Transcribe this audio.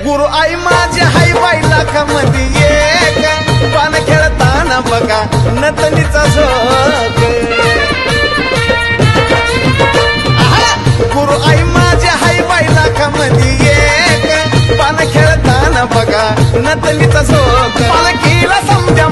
गुरु आई माझी हाय बाई लाखामध्ये एक पान खेळताना बघा नतनीचा झोक गुरु आई माझी हाय बाई लाखामध्ये एक पान खेळताना बघा नतनीचा झोक पालखीला समजा